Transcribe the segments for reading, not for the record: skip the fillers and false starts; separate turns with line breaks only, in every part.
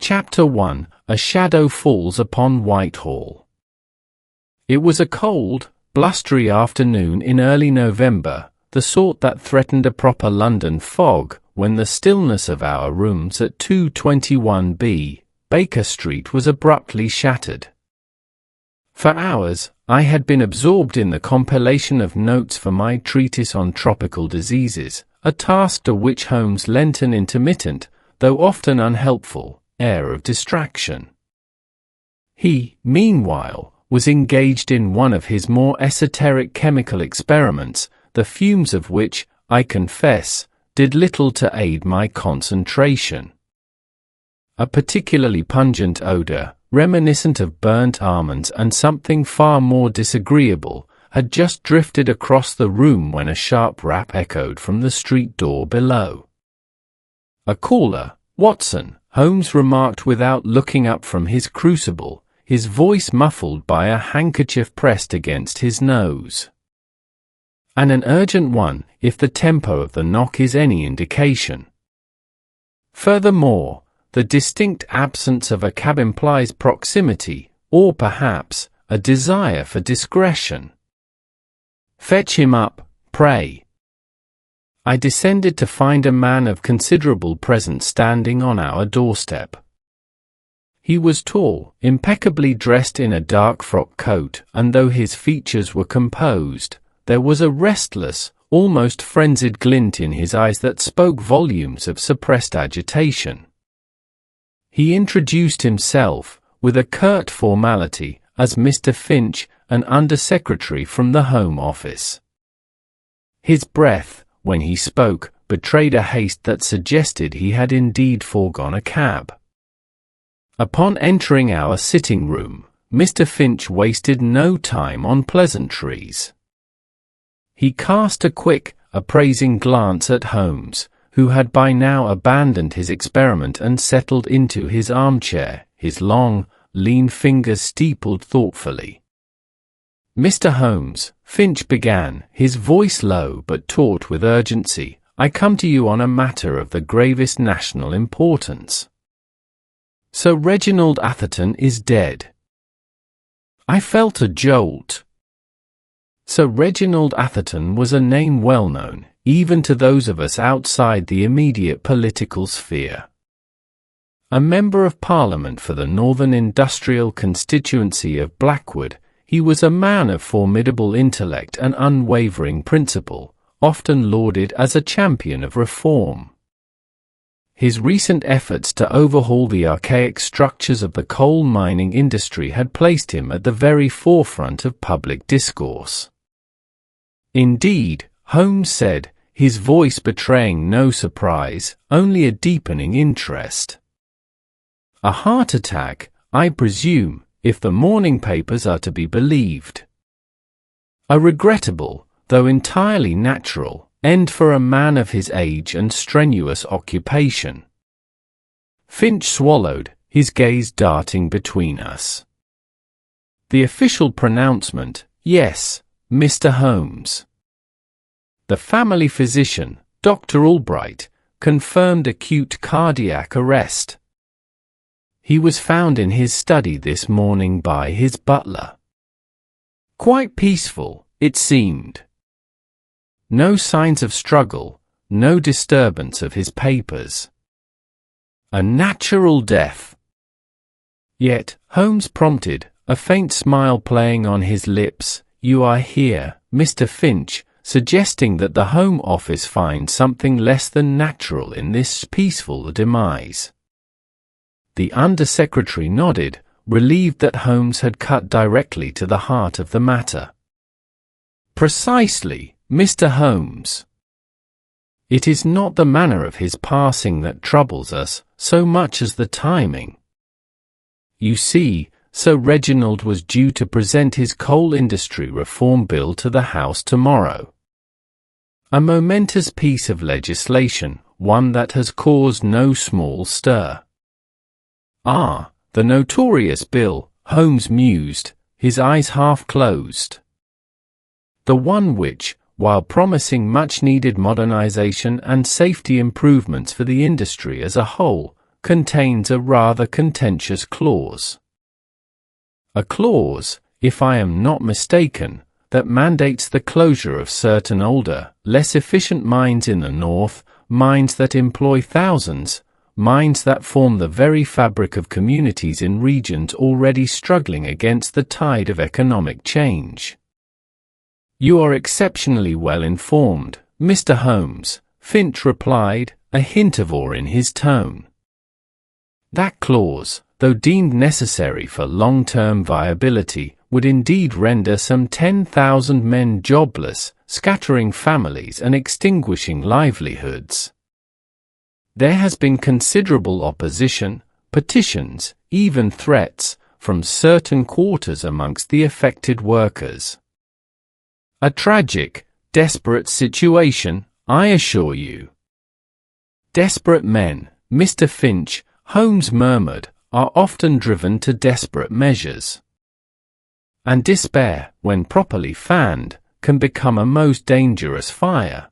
Chapter 1: A Shadow Falls Upon Whitehall. It was a cold, blustery afternoon in early November, the sort that threatened a proper London fog, when the stillness of our rooms at 221B, Baker Street was abruptly shattered. For hours, I had been absorbed in the compilation of notes for my treatise on tropical diseases, a task to which Holmes lent an intermittent, though often unhelpful, air of distraction. He, meanwhile, was engaged in one of his more esoteric chemical experiments, the fumes of which, I confess, did little to aid my concentration. A particularly pungent odor, reminiscent of burnt almonds and something far more disagreeable, had just drifted across the room when a sharp rap echoed from the street door below. "A caller, Watson," Holmes remarked without looking up from his crucible, his voice muffled by a handkerchief pressed against his nose. "And an urgent one, if the tempo of the knock is any indication. Furthermore, the distinct absence of a cab implies proximity, or perhaps, a desire for discretion. Fetch him up, pray." I descended to find a man of considerable presence standing on our doorstep. He was tall, impeccably dressed in a dark frock coat, and though his features were composed, there was a restless, almost frenzied glint in his eyes that spoke volumes of suppressed agitation. He introduced himself, with a curt formality, as Mr. Finch, an under-secretary from the Home Office. His breath, when he spoke, betrayed a haste that suggested he had indeed foregone a cab. Upon entering our sitting-room, Mr. Finch wasted no time on pleasantries. He cast a quick, appraising glance at Holmes, who had by now abandoned his experiment and settled into his armchair, his long, lean fingers steepled thoughtfully. "Mr. Holmes," Finch began, his voice low but taut with urgency, "I come to you on a matter of the gravest national importance. Sir Reginald Atherton is dead." I felt a jolt. Sir Reginald Atherton was a name well known, even to those of us outside the immediate political sphere. A Member of Parliament for the Northern Industrial Constituency of Blackwood, he was a man of formidable intellect and unwavering principle, often lauded as a champion of reform. His recent efforts to overhaul the archaic structures of the coal mining industry had placed him at the very forefront of public discourse. "Indeed," Holmes said, his voice betraying no surprise, only a deepening interest. "A heart attack, I presume, if the morning papers are to be believed. A regrettable, though entirely natural, end for a man of his age and strenuous occupation." Finch swallowed, his gaze darting between us. "The official pronouncement, yes, Mr. Holmes. The family physician, Dr. Albright, confirmed acute cardiac arrest. He was found in his study this morning by his butler. Quite peaceful, it seemed. No signs of struggle, no disturbance of his papers. A natural death." Yet, Holmes prompted, a faint smile playing on his lips, "You are here, Mr. Finch, suggesting that the Home Office finds something less than natural in this peaceful demise." The Under-Secretary nodded, relieved that Holmes had cut directly to the heart of the matter. "Precisely, Mr. Holmes. It is not the manner of his passing that troubles us, so much as the timing. You see, Sir Reginald was due to present his coal industry reform bill to the House tomorrow. A momentous piece of legislation, one that has caused no small stir." "Ah, the notorious bill," Holmes mused, his eyes half closed. "The one which, while promising much-needed modernization and safety improvements for the industry as a whole, contains a rather contentious clause. A clause, if I am not mistaken, that mandates the closure of certain older, less efficient mines in the north, mines that employ thousands, mines that form the very fabric of communities in regions already struggling against the tide of economic change. You are exceptionally well informed, Mr. Holmes, Finch replied, a hint of awe in his tone. That clause, though deemed necessary for long-term viability, would indeed render some 10,000 men jobless, scattering families and extinguishing livelihoods. There has been considerable opposition, petitions, even threats, from certain quarters amongst the affected workers. A tragic, desperate situation, I assure you. Desperate men, Mr. Finch, Holmes murmured, are often driven to desperate measures. And despair, when properly fanned, can become a most dangerous fire.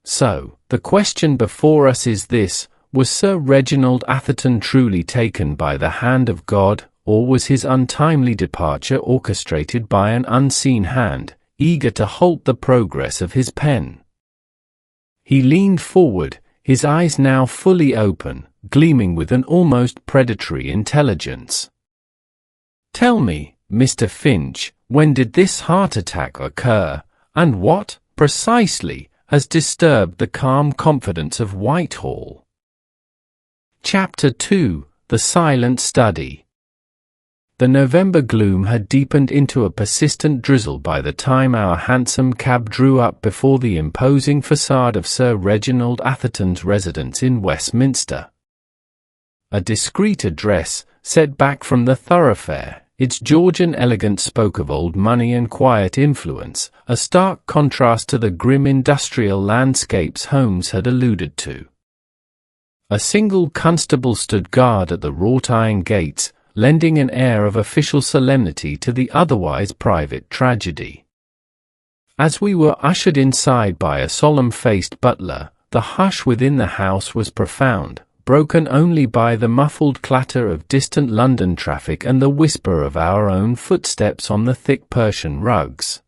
So, the question before us is this: was Sir Reginald Atherton truly taken by the hand of God, or was his untimely departure orchestrated by an unseen hand, eager to halt the progress of his pen? He leaned forward, his eyes now fully open, gleaming with an almost predatory intelligence. Tell me, Mr. Finch, when did this heart attack occur, and what, precisely, has disturbed the calm confidence of Whitehall? Chapter 2: The Silent Study. The November gloom had deepened into a persistent drizzle by the time our hansom cab drew up before the imposing facade of Sir Reginald Atherton's residence in Westminster. A discreet address, set back from the thoroughfare, its Georgian elegance spoke of old money and quiet influence, a stark contrast to the grim industrial landscapes Holmes had alluded to. A single constable stood guard at the wrought-iron gates, lending an air of official solemnity to the otherwise private tragedy. As we were ushered inside by a solemn-faced butler, the hush within the house was profound, broken only by the muffled clatter of distant London traffic and the whisper of our own footsteps on the thick Persian rugs.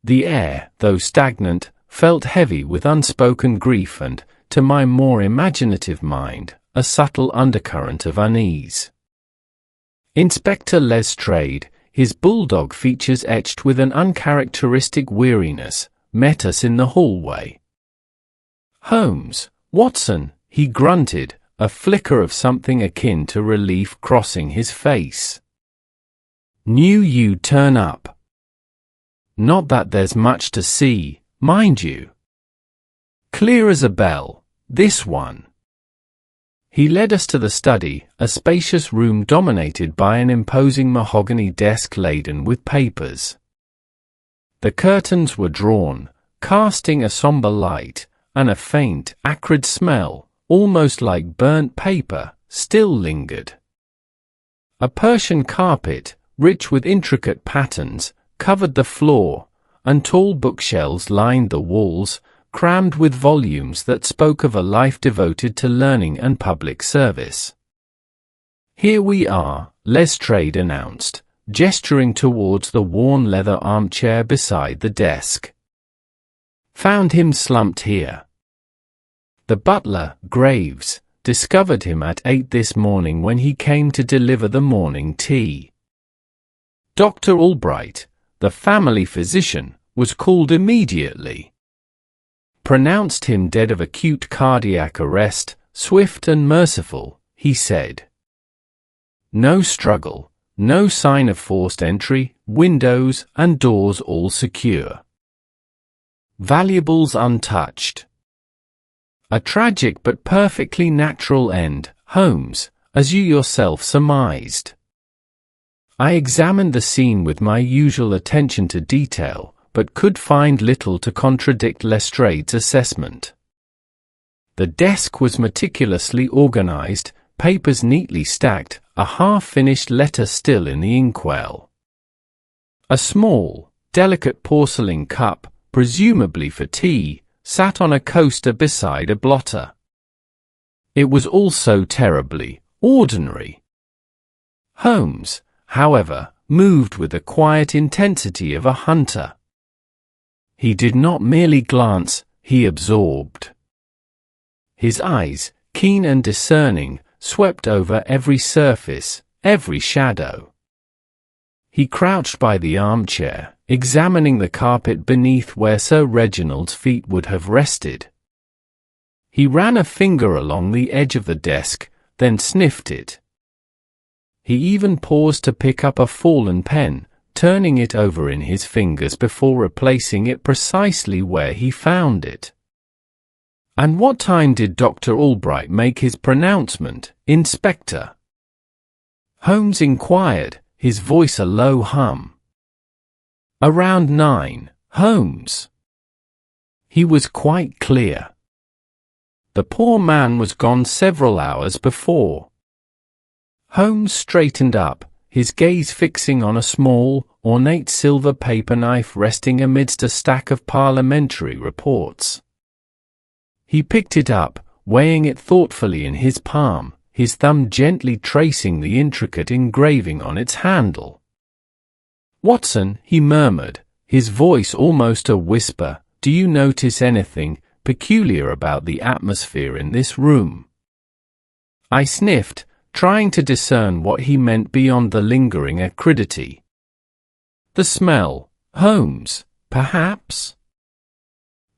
The air, though stagnant, felt heavy with unspoken grief and, to my more imaginative mind, a subtle undercurrent of unease. Inspector Lestrade, his bulldog features etched with an uncharacteristic weariness, met us in the hallway. "Holmes, Watson," he grunted, a flicker of something akin to relief crossing his face. "Knew you'd turn up. Not that there's much to see, mind you. Clear as a bell, this one." He led us to the study, a spacious room dominated by an imposing mahogany desk laden with papers. The curtains were drawn, casting a somber light, and a faint, acrid smell, almost like burnt paper, still lingered. A Persian carpet, rich with intricate patterns, covered the floor, and tall bookshelves lined the walls, crammed with volumes that spoke of a life devoted to learning and public service. "Here we are," Lestrade announced, gesturing towards the worn leather armchair beside the desk. "Found him slumped here. The butler, Graves, discovered him at 8 this morning when he came to deliver the morning tea. Dr. Albright, the family physician, was called immediately. Pronounced him dead of acute cardiac arrest, swift and merciful, he said. No struggle, no sign of forced entry, windows and doors all secure. Valuables untouched. A tragic but perfectly natural end, Holmes, as you yourself surmised. I examined the scene with my usual attention to detail, but could find little to contradict Lestrade's assessment. The desk was meticulously organized, papers neatly stacked, a half-finished letter still in the inkwell. A small, delicate porcelain cup, presumably for tea, sat on a coaster beside a blotter. It was all so terribly ordinary. Holmes, however, moved with the quiet intensity of a hunter. He did not merely glance, he absorbed. His eyes, keen and discerning, swept over every surface, every shadow. He crouched by the armchair, examining the carpet beneath where Sir Reginald's feet would have rested. He ran a finger along the edge of the desk, then sniffed it. He even paused to pick up a fallen pen, turning it over in his fingers before replacing it precisely where he found it. "And what time did Dr. Albright make his pronouncement, Inspector?" Holmes inquired, his voice a low hum. "Around 9, Holmes." He was quite clear. The poor man was gone several hours before. Holmes straightened up, his gaze fixing on a small, ornate silver paper knife resting amidst a stack of parliamentary reports. He picked it up, weighing it thoughtfully in his palm, his thumb gently tracing the intricate engraving on its handle. "Watson," he murmured, his voice almost a whisper, "do you notice anything peculiar about the atmosphere in this room?" I sniffed, trying to discern what he meant beyond the lingering acridity. "The smell, Holmes, perhaps?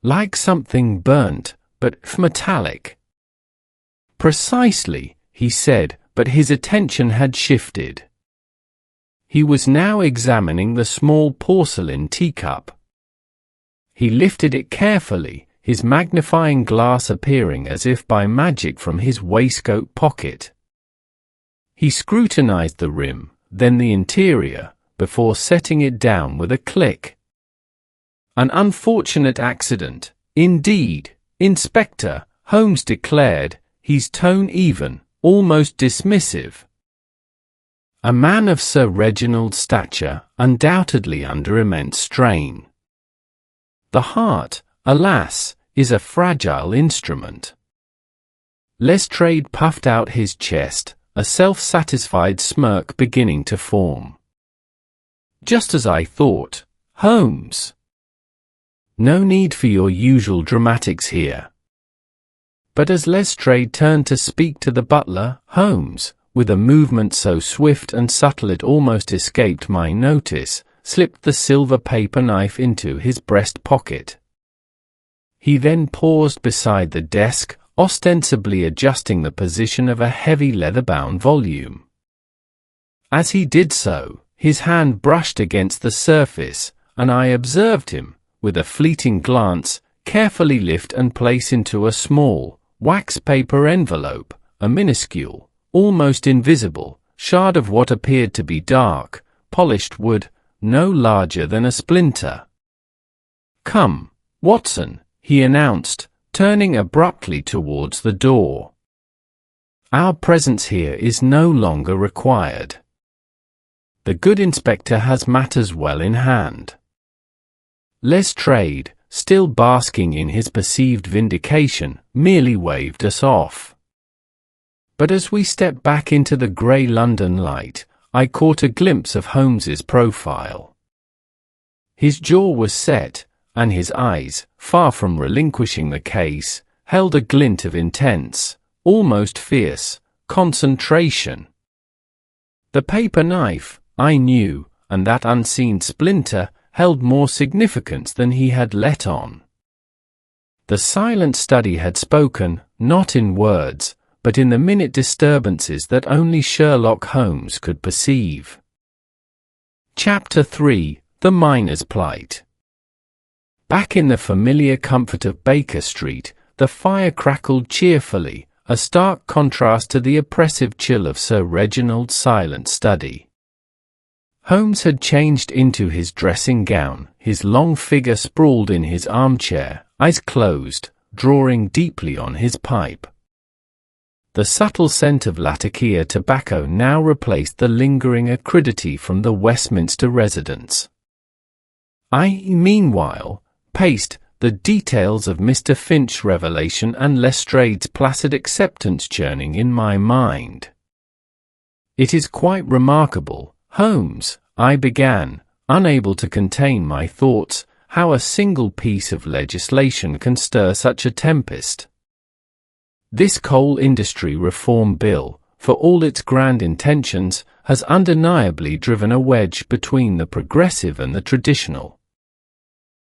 Like something burnt, but metallic." "Precisely," he said, but his attention had shifted. He was now examining the small porcelain teacup. He lifted it carefully, his magnifying glass appearing as if by magic from his waistcoat pocket. He scrutinized the rim, then the interior, before setting it down with a click. "An unfortunate accident, indeed, Inspector," Holmes declared, his tone even, almost dismissive. "A man of Sir Reginald's stature, undoubtedly under immense strain. The heart, alas, is a fragile instrument." Lestrade puffed out his chest, a self-satisfied smirk beginning to form. "Just as I thought, Holmes. No need for your usual dramatics here." But as Lestrade turned to speak to the butler, Holmes, with a movement so swift and subtle it almost escaped my notice, slipped the silver paper knife into his breast pocket. He then paused beside the desk, ostensibly adjusting the position of a heavy leather-bound volume. As he did so, his hand brushed against the surface, and I observed him, with a fleeting glance, carefully lift and place into a small, wax paper envelope, a minuscule, almost invisible, shard of what appeared to be dark, polished wood, no larger than a splinter. "Come, Watson," he announced, turning abruptly towards the door. "Our presence here is no longer required. The good inspector has matters well in hand." Lestrade, still basking in his perceived vindication, merely waved us off. But as we stepped back into the grey London light, I caught a glimpse of Holmes's profile. His jaw was set, and his eyes, far from relinquishing the case, held a glint of intense, almost fierce, concentration. The paper knife, I knew, and that unseen splinter, held more significance than he had let on. The silent study had spoken, not in words, but in the minute disturbances that only Sherlock Holmes could perceive. Chapter 3: The Miner's Plight. Back in the familiar comfort of Baker Street, the fire crackled cheerfully, a stark contrast to the oppressive chill of Sir Reginald's silent study. Holmes had changed into his dressing gown, his long figure sprawled in his armchair, eyes closed, drawing deeply on his pipe. The subtle scent of Latakia tobacco now replaced the lingering acridity from the Westminster residence. I, meanwhile, paced the details of Mr. Finch's revelation and Lestrade's placid acceptance churning in my mind. "It is quite remarkable, Holmes," I began, unable to contain my thoughts, "how a single piece of legislation can stir such a tempest. This coal industry reform bill, for all its grand intentions, has undeniably driven a wedge between the progressive and the traditional.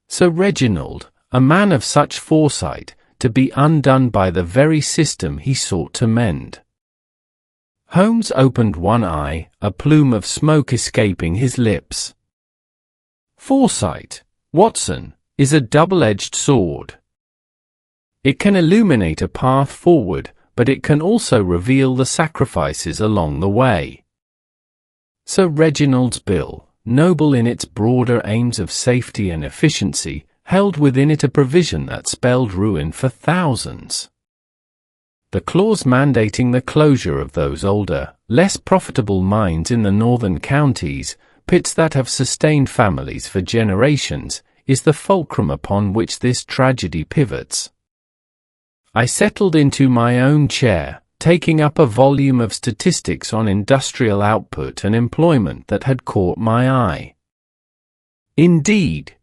Sir Reginald, a man of such foresight, to be undone by the very system he sought to mend." Holmes opened one eye, a plume of smoke escaping his lips. "Foresight, Watson, is a double-edged sword. It can illuminate a path forward, but it can also reveal the sacrifices along the way. Sir Reginald's bill, noble in its broader aims of safety and efficiency, held within it a provision that spelled ruin for thousands. The clause mandating the closure of those older, less profitable mines in the northern counties, pits that have sustained families for generations, is the fulcrum upon which this tragedy pivots. I settled into my own chair, taking up a volume of statistics on industrial output and employment that had caught my eye. Indeed,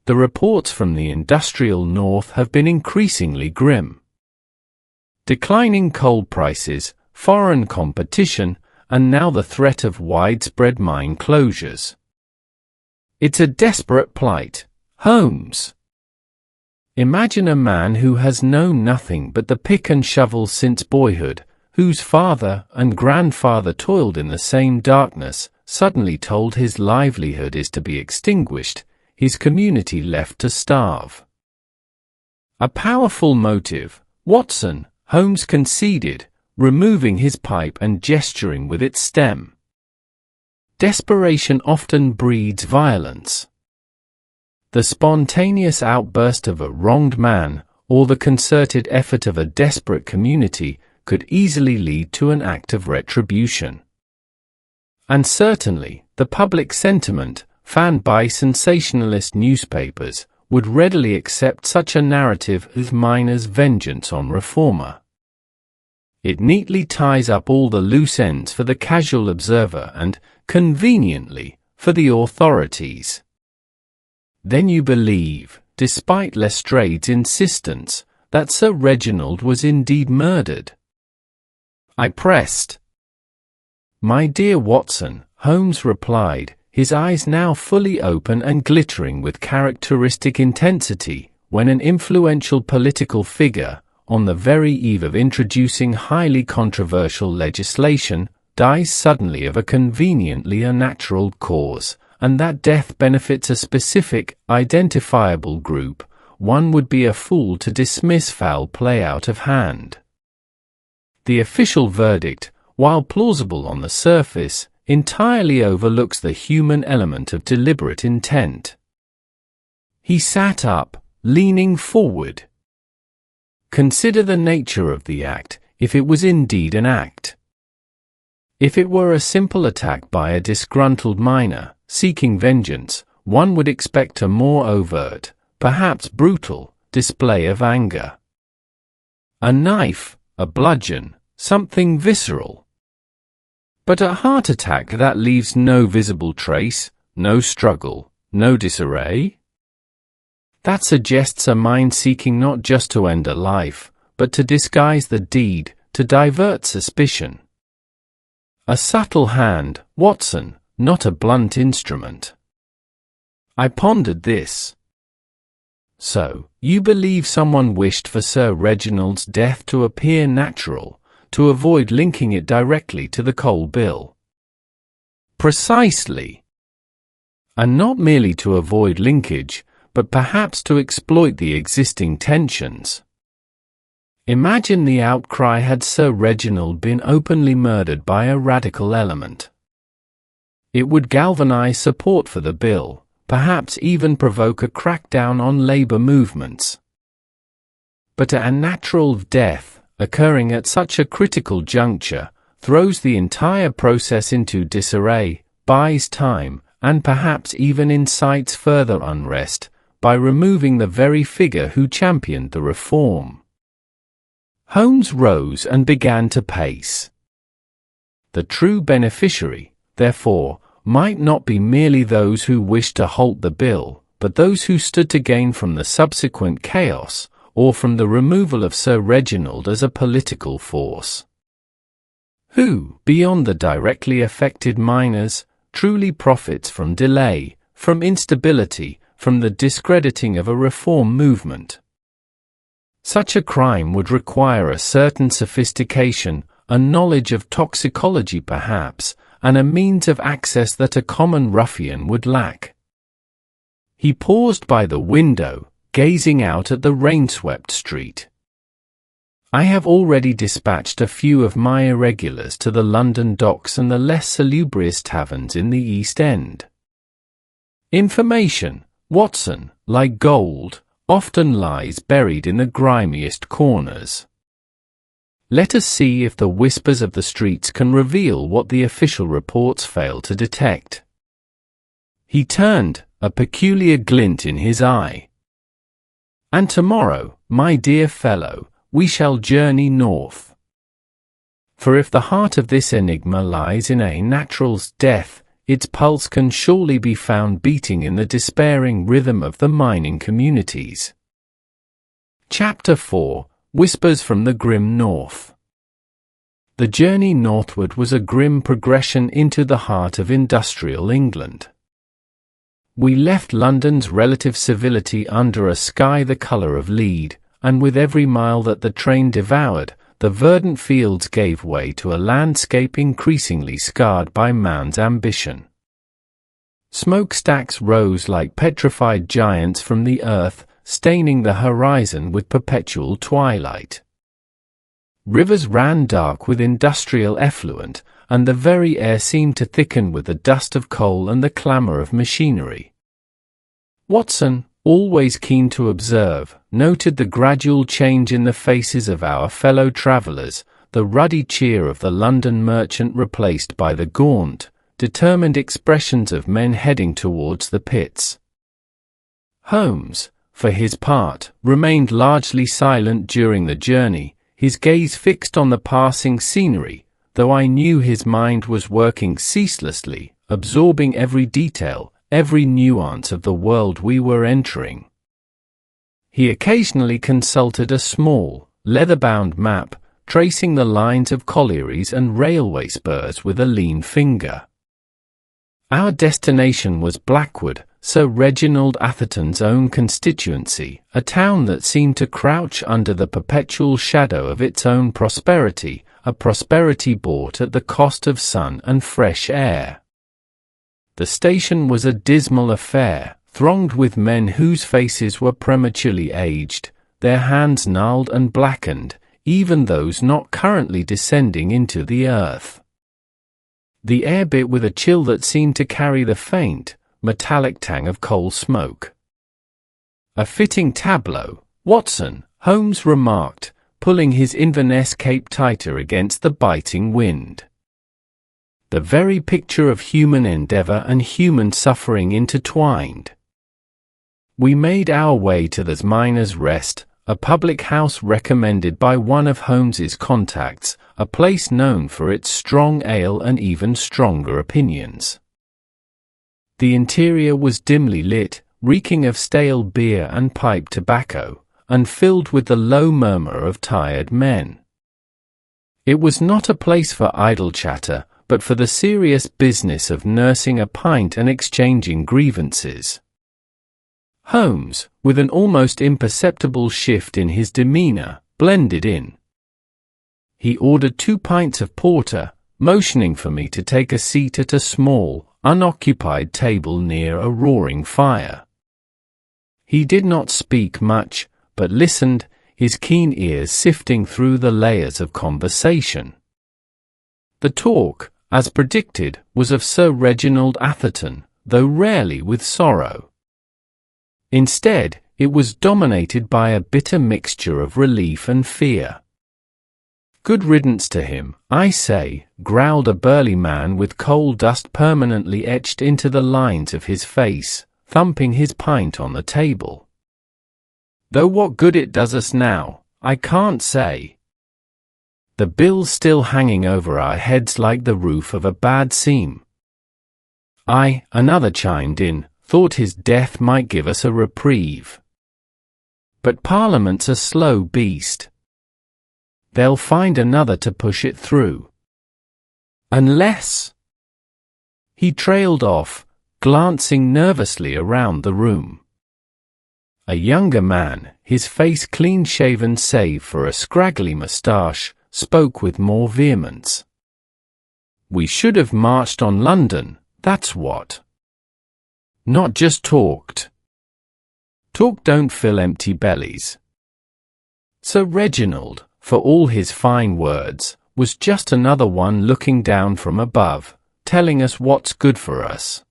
the reports from the industrial north have been increasingly grim. Declining coal prices, foreign competition, and now the threat of widespread mine closures. It's a desperate plight, Holmes. Imagine a man who has known nothing but the pick and shovel since boyhood, whose father and grandfather toiled in the same darkness, suddenly told his livelihood is to be extinguished, his community left to starve. A powerful motive, Watson, Holmes conceded, removing his pipe and gesturing with its stem. Desperation often breeds violence. The spontaneous outburst of a wronged man, or the concerted effort of a desperate community, could easily lead to an act of retribution. And certainly, the public sentiment, fanned by sensationalist newspapers, would readily accept such a narrative as miner's vengeance on reformer. It neatly ties up all the loose ends for the casual observer and, conveniently, for the authorities. Then you believe, despite Lestrade's insistence, that Sir Reginald was indeed murdered? I pressed. "My dear Watson," Holmes replied, his eyes now fully open and glittering with characteristic intensity, "when an influential political figure, on the very eve of introducing highly controversial legislation, dies suddenly of a conveniently unnatural cause, and that death benefits a specific, identifiable group, one would be a fool to dismiss foul play out of hand. The official verdict, while plausible on the surface, entirely overlooks the human element of deliberate intent." He sat up, leaning forward. "Consider the nature of the act, if it was indeed an act. If it were a simple attack by a disgruntled miner, seeking vengeance, one would expect a more overt, perhaps brutal, display of anger. A knife, a bludgeon, something visceral. But a heart attack that leaves no visible trace, no struggle, no disarray? That suggests a mind seeking not just to end a life, but to disguise the deed, to divert suspicion. A subtle hand, Watson, not a blunt instrument." I pondered this. "So, you believe someone wished for Sir Reginald's death to appear natural, to avoid linking it directly to the coal bill?" "Precisely. And not merely to avoid linkage, but perhaps to exploit the existing tensions. Imagine the outcry had Sir Reginald been openly murdered by a radical element. It would galvanize support for the bill, perhaps even provoke a crackdown on labor movements. But a natural death, occurring at such a critical juncture, throws the entire process into disarray, buys time, and perhaps even incites further unrest, by removing the very figure who championed the reform. Holmes rose and began to pace. The true beneficiary, therefore, might not be merely those who wished to halt the bill, but those who stood to gain from the subsequent chaos, or from the removal of Sir Reginald as a political force. Who, beyond the directly affected miners, truly profits from delay, from instability, from the discrediting of a reform movement? Such a crime would require a certain sophistication, a knowledge of toxicology perhaps, and a means of access that a common ruffian would lack. He paused by the window, gazing out at the rain-swept street. I have already dispatched a few of my irregulars to the London docks and the less salubrious taverns in the East End. Information, Watson, like gold, often lies buried in the grimiest corners. Let us see if the whispers of the streets can reveal what the official reports fail to detect. He turned, a peculiar glint in his eye. And tomorrow, my dear fellow, we shall journey north. For if the heart of this enigma lies in a natural's death, its pulse can surely be found beating in the despairing rhythm of the mining communities. Chapter 4: Whispers from the Grim North. The journey northward was a grim progression into the heart of industrial England. We left London's relative civility under a sky the colour of lead, and with every mile that the train devoured, the verdant fields gave way to a landscape increasingly scarred by man's ambition. Smokestacks rose like petrified giants from the earth, staining the horizon with perpetual twilight. Rivers ran dark with industrial effluent, and the very air seemed to thicken with the dust of coal and the clamour of machinery. Watson, always keen to observe, noted the gradual change in the faces of our fellow travellers, the ruddy cheer of the London merchant replaced by the gaunt, determined expressions of men heading towards the pits. Holmes, for his part, remained largely silent during the journey, his gaze fixed on the passing scenery, though I knew his mind was working ceaselessly, absorbing every detail, every nuance of the world we were entering. He occasionally consulted a small, leather-bound map, tracing the lines of collieries and railway spurs with a lean finger. Our destination was Blackwood, Sir Reginald Atherton's own constituency, a town that seemed to crouch under the perpetual shadow of its own prosperity, a prosperity bought at the cost of sun and fresh air. The station was a dismal affair, thronged with men whose faces were prematurely aged, their hands gnarled and blackened, even those not currently descending into the earth. The air bit with a chill that seemed to carry the faint, metallic tang of coal smoke. "A fitting tableau, Watson," Holmes remarked, pulling his Inverness cape tighter against the biting wind. The very picture of human endeavour and human suffering intertwined. We made our way to the Miners' Rest, a public house recommended by one of Holmes's contacts, a place known for its strong ale and even stronger opinions. The interior was dimly lit, reeking of stale beer and pipe tobacco, and filled with the low murmur of tired men. It was not a place for idle chatter, but for the serious business of nursing a pint and exchanging grievances. Holmes, with an almost imperceptible shift in his demeanour, blended in. He ordered 2 pints of porter, motioning for me to take a seat at a small, unoccupied table near a roaring fire. He did not speak much, but listened, his keen ears sifting through the layers of conversation. The talk, as predicted, was of Sir Reginald Atherton, though rarely with sorrow. Instead, it was dominated by a bitter mixture of relief and fear. "Good riddance to him, I say," growled a burly man with coal dust permanently etched into the lines of his face, thumping his pint on the table. "Though what good it does us now, I can't say. The bill's still hanging over our heads like the roof of a bad seam." Another chimed in, thought his death might give us a reprieve. "But Parliament's a slow beast. They'll find another to push it through. Unless—" He trailed off, glancing nervously around the room. A younger man, his face clean-shaven save for a scraggly moustache, spoke with more vehemence. "We should have marched on London, that's what. Not just talked. Talk don't fill empty bellies." Sir Reginald, for all his fine words, was just another one looking down from above, telling us what's good for us.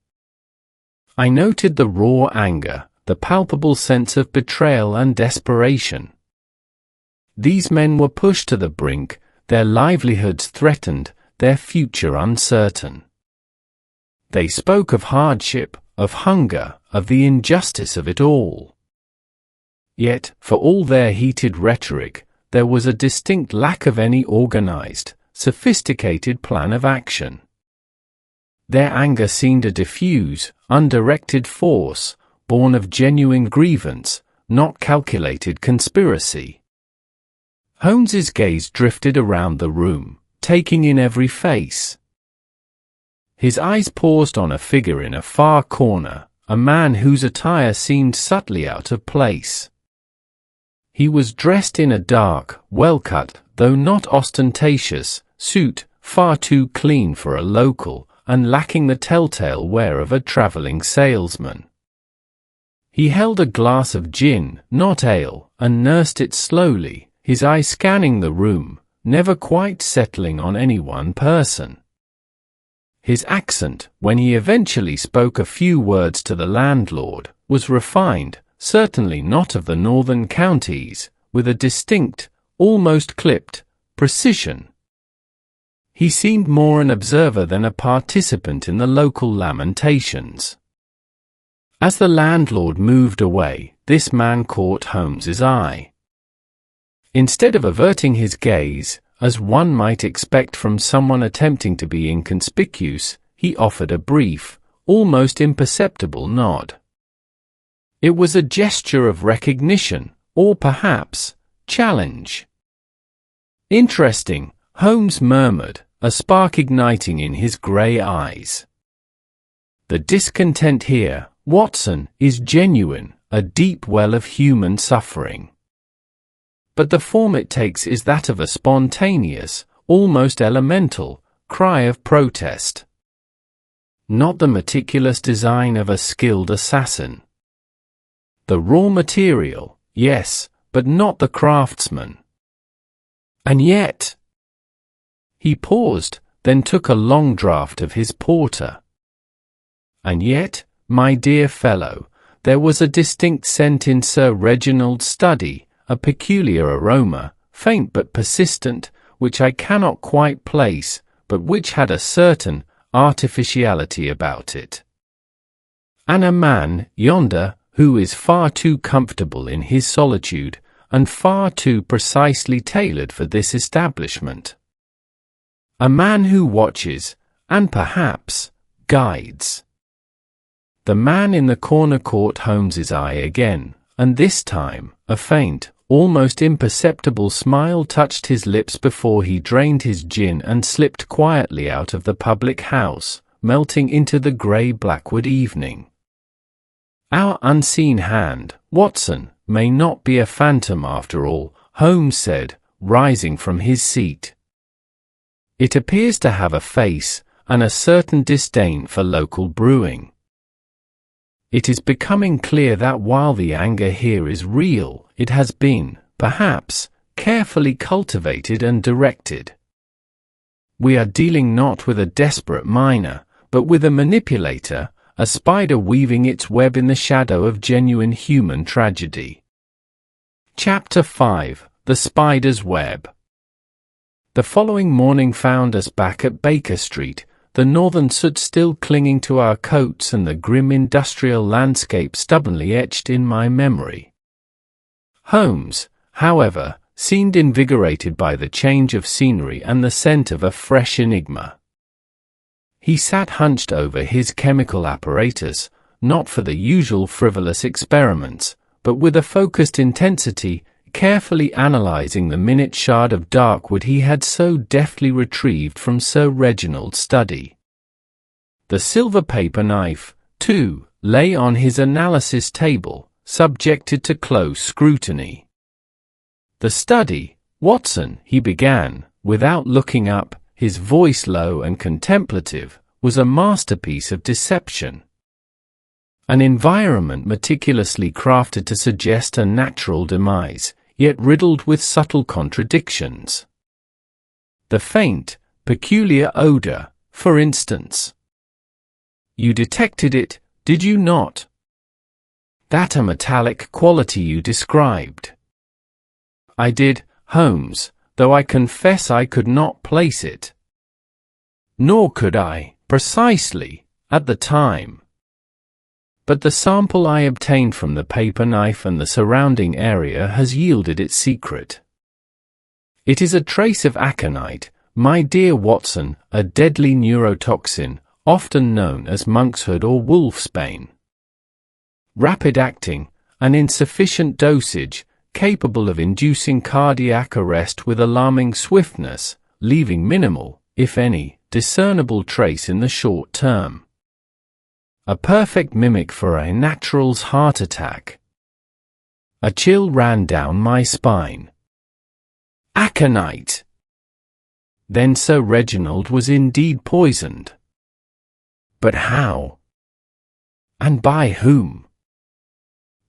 I noted the raw anger, the palpable sense of betrayal and desperation. These men were pushed to the brink, their livelihoods threatened, their future uncertain. They spoke of hardship, of hunger, of the injustice of it all. Yet, for all their heated rhetoric, there was a distinct lack of any organized, sophisticated plan of action. Their anger seemed a diffuse, undirected force, born of genuine grievance, not calculated conspiracy. Holmes's gaze drifted around the room, taking in every face. His eyes paused on a figure in a far corner, a man whose attire seemed subtly out of place. He was dressed in a dark, well-cut, though not ostentatious, suit, far too clean for a local, and lacking the telltale wear of a travelling salesman. He held a glass of gin, not ale, and nursed it slowly, his eye scanning the room, never quite settling on any one person. His accent, when he eventually spoke a few words to the landlord, was refined, certainly not of the northern counties, with a distinct, almost clipped, precision. He seemed more an observer than a participant in the local lamentations. As the landlord moved away, this man caught Holmes's eye. Instead of averting his gaze, as one might expect from someone attempting to be inconspicuous, he offered a brief, almost imperceptible nod. It was a gesture of recognition, or perhaps, challenge. "Interesting," Holmes murmured, a spark igniting in his grey eyes. "The discontent here, Watson, is genuine, a deep well of human suffering. But the form it takes is that of a spontaneous, almost elemental, cry of protest. Not the meticulous design of a skilled assassin. The raw material, yes, but not the craftsman. And yet—" He paused, then took a long draught of his porter. "And yet, my dear fellow, there was a distinct scent in Sir Reginald's study, a peculiar aroma, faint but persistent, which I cannot quite place, but which had a certain artificiality about it. And a man, yonder, who is far too comfortable in his solitude, and far too precisely tailored for this establishment. A man who watches, and perhaps, guides." The man in the corner caught Holmes's eye again, and this time, a faint, almost imperceptible smile touched his lips before he drained his gin and slipped quietly out of the public house, melting into the grey blackwood evening. "Our unseen hand, Watson, may not be a phantom after all," Holmes said, rising from his seat. "It appears to have a face, and a certain disdain for local brewing. It is becoming clear that while the anger here is real, it has been, perhaps, carefully cultivated and directed. We are dealing not with a desperate miner, but with a manipulator, a spider weaving its web in the shadow of genuine human tragedy." Chapter 5: The Spider's Web. The following morning found us back at Baker Street, the northern soot still clinging to our coats and the grim industrial landscape stubbornly etched in my memory. Holmes, however, seemed invigorated by the change of scenery and the scent of a fresh enigma. He sat hunched over his chemical apparatus, not for the usual frivolous experiments, but with a focused intensity, carefully analyzing the minute shard of dark wood he had so deftly retrieved from Sir Reginald's study. The silver paper knife, too, lay on his analysis table, subjected to close scrutiny. "The study, Watson," he began, without looking up, his voice low and contemplative, was a masterpiece of deception. An environment meticulously crafted to suggest a natural demise, yet riddled with subtle contradictions. The faint, peculiar odor, for instance. You detected it, did you not? That a metallic quality you described. I did, Holmes, though I confess I could not place it. Nor could I, precisely, at the time. But the sample I obtained from the paper knife and the surrounding area has yielded its secret. It is a trace of aconite, my dear Watson, a deadly neurotoxin, often known as monkshood or wolfsbane. Rapid acting, and in sufficient dosage, capable of inducing cardiac arrest with alarming swiftness, leaving minimal, if any, discernible trace in the short term. A perfect mimic for a natural's heart attack. A chill ran down my spine. Aconite! Then Sir Reginald was indeed poisoned. But how? And by whom?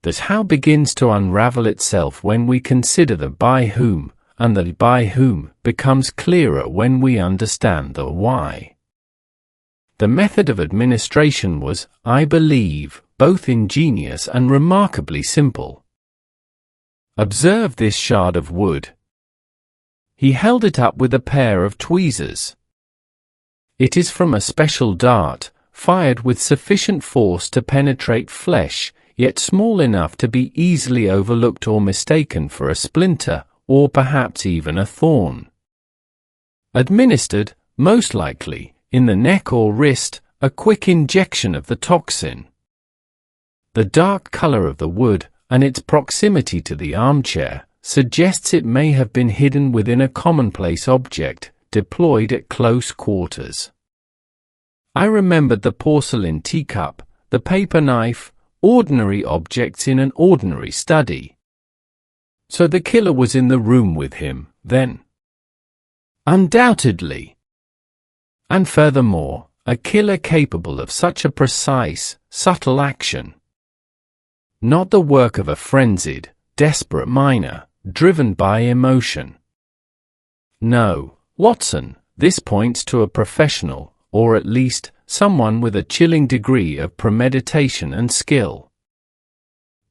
That how begins to unravel itself when we consider the by whom, and the by whom becomes clearer when we understand the why. The method of administration was, I believe, both ingenious and remarkably simple. Observe this shard of wood. He held it up with a pair of tweezers. It is from a special dart, fired with sufficient force to penetrate flesh, yet small enough to be easily overlooked or mistaken for a splinter, or perhaps even a thorn. Administered, most likely, in the neck or wrist, a quick injection of the toxin. The dark color of the wood, and its proximity to the armchair, suggests it may have been hidden within a commonplace object, deployed at close quarters. I remembered the porcelain teacup, the paper knife, ordinary objects in an ordinary study. So the killer was in the room with him, then? Undoubtedly. And furthermore, a killer capable of such a precise, subtle action. Not the work of a frenzied, desperate miner, driven by emotion. No, Watson, this points to a professional, or at least, someone with a chilling degree of premeditation and skill.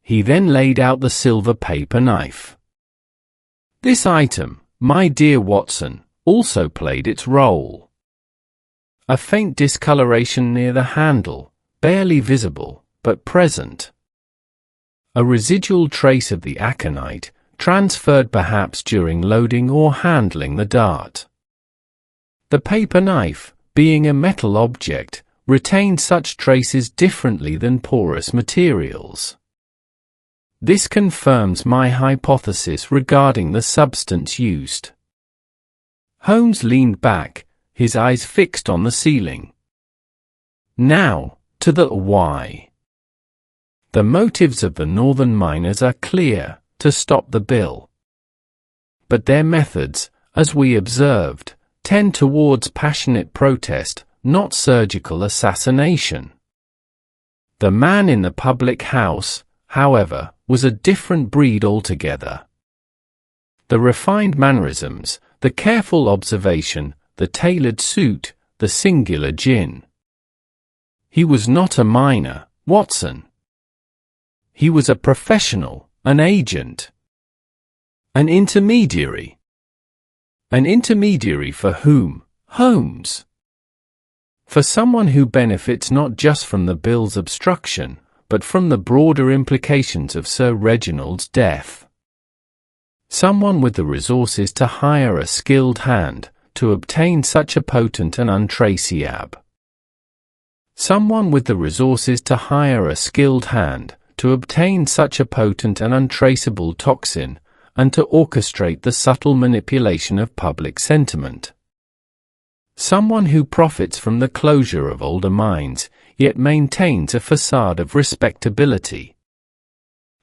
He then laid out the silver paper knife. This item, my dear Watson, also played its role. A faint discoloration near the handle, barely visible, but present. A residual trace of the aconite, transferred perhaps during loading or handling the dart. The paper knife, being a metal object, retained such traces differently than porous materials. This confirms my hypothesis regarding the substance used. Holmes leaned back, his eyes fixed on the ceiling. Now, to the why. The motives of the northern miners are clear, to stop the bill. But their methods, as we observed, tend towards passionate protest, not surgical assassination. The man in the public house, however, was a different breed altogether. The refined mannerisms, the careful observation, the tailored suit, the singular gin. He was not a miner, Watson. He was a professional, an agent. An intermediary. An intermediary for whom, Holmes? For someone who benefits not just from the bill's obstruction, but from the broader implications of Sir Reginald's death. Someone with the resources to hire a skilled hand to obtain such a potent and untraceable. Someone with the resources to hire a skilled hand to obtain such a potent and untraceable toxin, and to orchestrate the subtle manipulation of public sentiment. Someone who profits from the closure of older minds, yet maintains a facade of respectability.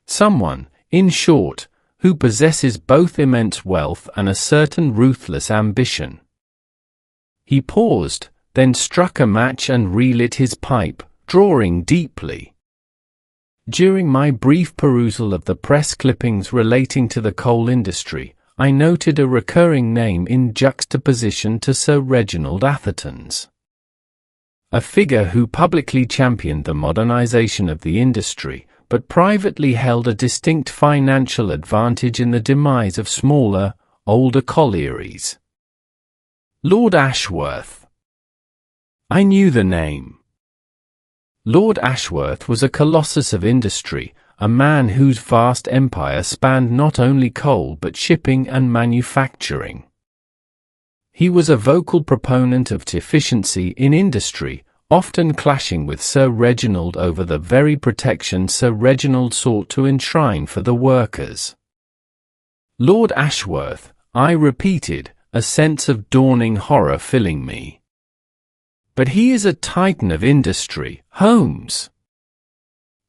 Someone, in short, who possesses both immense wealth and a certain ruthless ambition. He paused, then struck a match and relit his pipe, drawing deeply. During my brief perusal of the press clippings relating to the coal industry, I noted a recurring name in juxtaposition to Sir Reginald Atherton's. A figure who publicly championed the modernization of the industry, but privately held a distinct financial advantage in the demise of smaller, older collieries. Lord Ashworth. I knew the name. Lord Ashworth was a colossus of industry, a man whose vast empire spanned not only coal but shipping and manufacturing. He was a vocal proponent of efficiency in industry, often clashing with Sir Reginald over the very protection Sir Reginald sought to enshrine for the workers. Lord Ashworth, I repeated, a sense of dawning horror filling me. But he is a titan of industry, Holmes.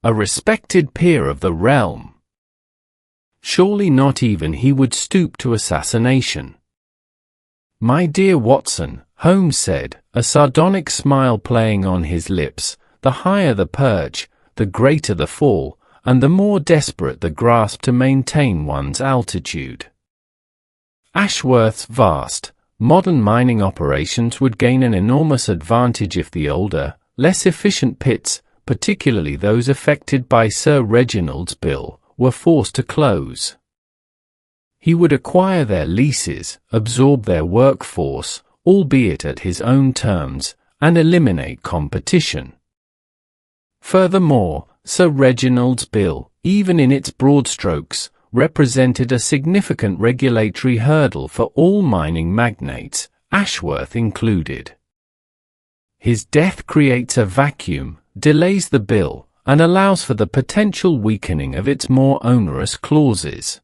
A respected peer of the realm. Surely not even he would stoop to assassination. My dear Watson, Holmes said, a sardonic smile playing on his lips, the higher the perch, the greater the fall, and the more desperate the grasp to maintain one's altitude. Ashworth's vast, modern mining operations would gain an enormous advantage if the older, less efficient pits, particularly those affected by Sir Reginald's bill, were forced to close. He would acquire their leases, absorb their workforce, albeit at his own terms, and eliminate competition. Furthermore, Sir Reginald's bill, even in its broad strokes, represented a significant regulatory hurdle for all mining magnates, Ashworth included. His death creates a vacuum, delays the bill, and allows for the potential weakening of its more onerous clauses.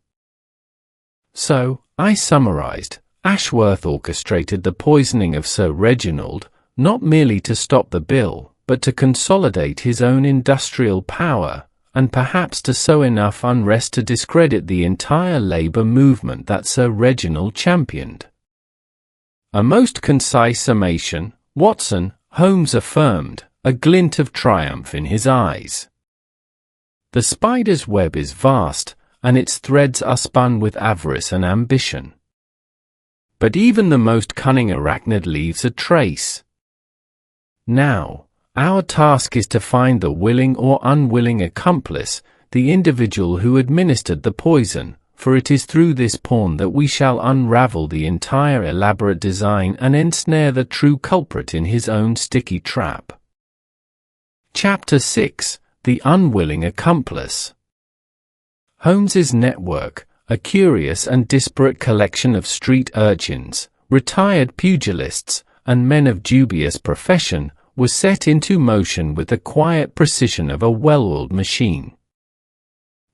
So, I summarized, Ashworth orchestrated the poisoning of Sir Reginald, not merely to stop the bill, but to consolidate his own industrial power, and perhaps to sow enough unrest to discredit the entire labour movement that Sir Reginald championed. A most concise summation, Watson, Holmes affirmed, a glint of triumph in his eyes. The spider's web is vast, and its threads are spun with avarice and ambition. But even the most cunning arachnid leaves a trace. Now, our task is to find the willing or unwilling accomplice, the individual who administered the poison, for it is through this pawn that we shall unravel the entire elaborate design and ensnare the true culprit in his own sticky trap. Chapter 6: The Unwilling Accomplice. Holmes's network, a curious and disparate collection of street urchins, retired pugilists, and men of dubious profession, was set into motion with the quiet precision of a well-oiled machine.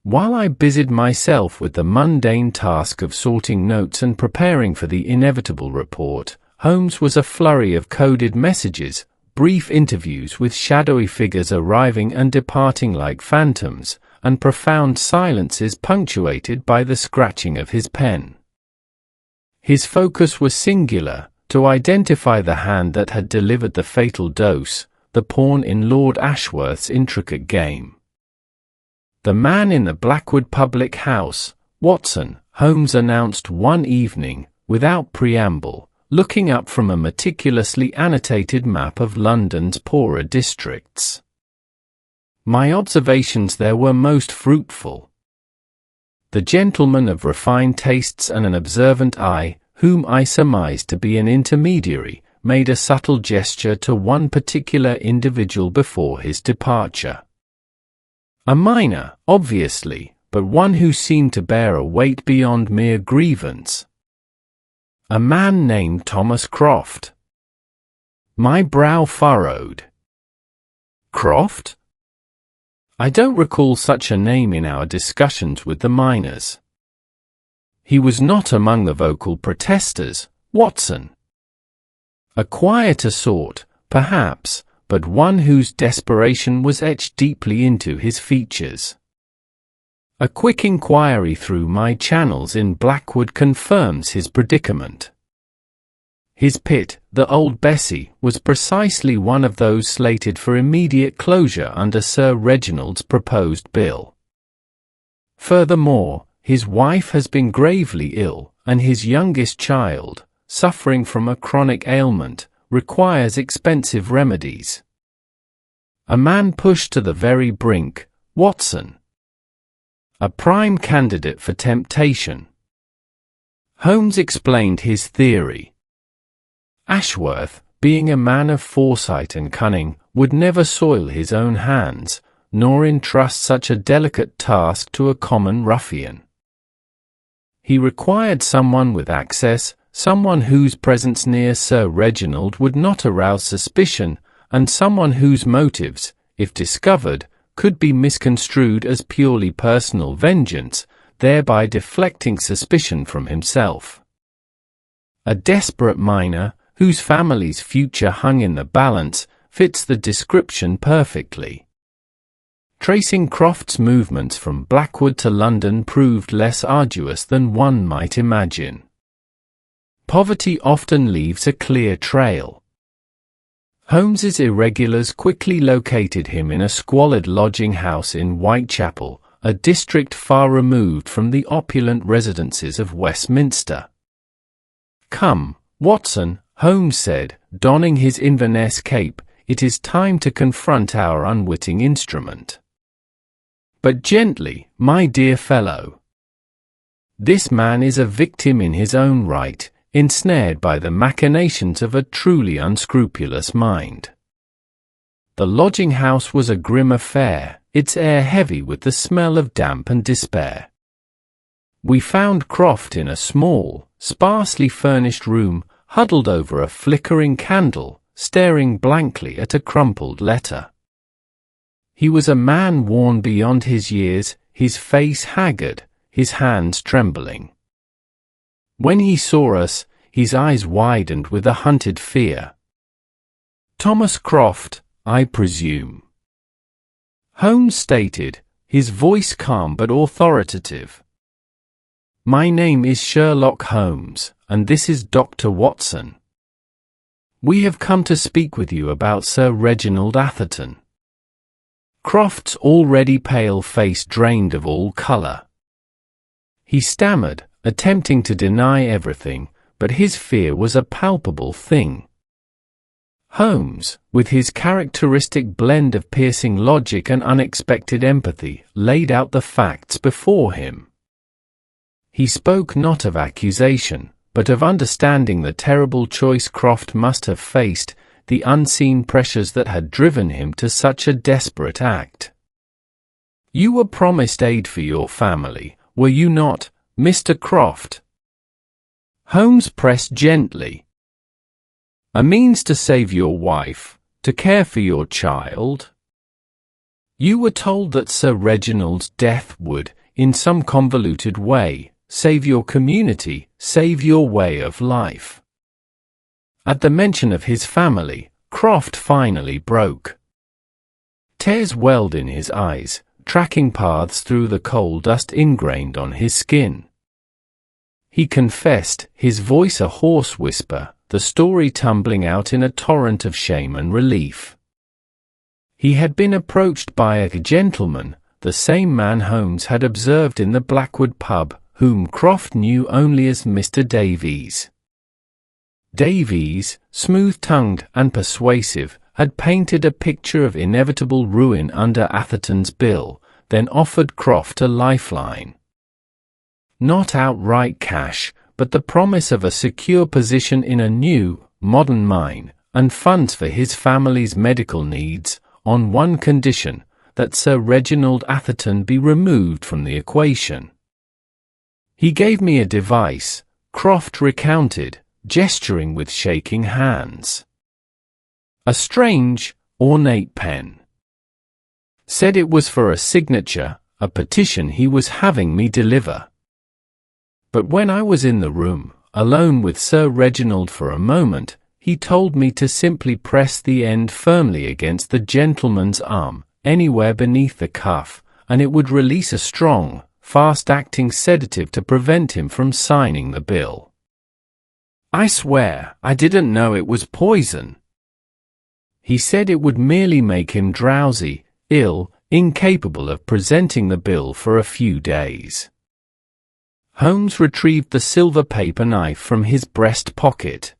While I busied myself with the mundane task of sorting notes and preparing for the inevitable report, Holmes was a flurry of coded messages, brief interviews with shadowy figures arriving and departing like phantoms, and profound silences punctuated by the scratching of his pen. His focus was singular, to identify the hand that had delivered the fatal dose, the pawn in Lord Ashworth's intricate game. The man in the Blackwood public house, Watson, Holmes announced one evening, without preamble, looking up from a meticulously annotated map of London's poorer districts. My observations there were most fruitful. The gentleman of refined tastes and an observant eye, whom I surmised to be an intermediary, made a subtle gesture to one particular individual before his departure. A minor, obviously, but one who seemed to bear a weight beyond mere grievance. A man named Thomas Croft. My brow furrowed. Croft? I don't recall such a name in our discussions with the miners. He was not among the vocal protesters, Watson. A quieter sort, perhaps, but one whose desperation was etched deeply into his features. A quick inquiry through my channels in Blackwood confirms his predicament. His pit, the Old Bessie, was precisely one of those slated for immediate closure under Sir Reginald's proposed bill. Furthermore, his wife has been gravely ill, and his youngest child, suffering from a chronic ailment, requires expensive remedies. A man pushed to the very brink, Watson. A prime candidate for temptation. Holmes explained his theory. Ashworth, being a man of foresight and cunning, would never soil his own hands, nor entrust such a delicate task to a common ruffian. He required someone with access, someone whose presence near Sir Reginald would not arouse suspicion, and someone whose motives, if discovered, could be misconstrued as purely personal vengeance, thereby deflecting suspicion from himself. A desperate miner, whose family's future hung in the balance, fits the description perfectly. Tracing Croft's movements from Blackwood to London proved less arduous than one might imagine. Poverty often leaves a clear trail. Holmes's irregulars quickly located him in a squalid lodging house in Whitechapel, a district far removed from the opulent residences of Westminster. "Come, Watson," Holmes said, donning his Inverness cape, "it is time to confront our unwitting instrument. But gently, my dear fellow. This man is a victim in his own right, ensnared by the machinations of a truly unscrupulous mind." The lodging-house was a grim affair, its air heavy with the smell of damp and despair. We found Croft in a small, sparsely furnished room, huddled over a flickering candle, staring blankly at a crumpled letter. He was a man worn beyond his years, his face haggard, his hands trembling. When he saw us, his eyes widened with a hunted fear. "Thomas Croft, I presume?" Holmes stated, his voice calm but authoritative. "My name is Sherlock Holmes, and this is Dr. Watson. We have come to speak with you about Sir Reginald Atherton." Croft's already pale face drained of all colour. He stammered, attempting to deny everything, but his fear was a palpable thing. Holmes, with his characteristic blend of piercing logic and unexpected empathy, laid out the facts before him. He spoke not of accusation, but of understanding the terrible choice Croft must have faced, the unseen pressures that had driven him to such a desperate act. "You were promised aid for your family, were you not, Mr. Croft?" Holmes pressed gently. "A means to save your wife, to care for your child? You were told that Sir Reginald's death would, in some convoluted way, save your community, save your way of life." At the mention of his family, Croft finally broke. Tears welled in his eyes, tracking paths through the coal dust ingrained on his skin. He confessed, his voice a hoarse whisper, the story tumbling out in a torrent of shame and relief. He had been approached by a gentleman, the same man Holmes had observed in the Blackwood pub, whom Croft knew only as Mr. Davies. Davies, smooth-tongued and persuasive, had painted a picture of inevitable ruin under Atherton's bill, then offered Croft a lifeline. Not outright cash, but the promise of a secure position in a new, modern mine, and funds for his family's medical needs, on one condition, that Sir Reginald Atherton be removed from the equation. He gave me a device, Croft recounted, gesturing with shaking hands. A strange, ornate pen. Said it was for a signature, a petition he was having me deliver. But when I was in the room, alone with Sir Reginald for a moment, he told me to simply press the end firmly against the gentleman's arm, anywhere beneath the cuff, and it would release a strong, fast-acting sedative to prevent him from signing the bill. I swear, I didn't know it was poison. He said it would merely make him drowsy, ill, incapable of presenting the bill for a few days. Holmes retrieved the silver paper knife from his breast pocket.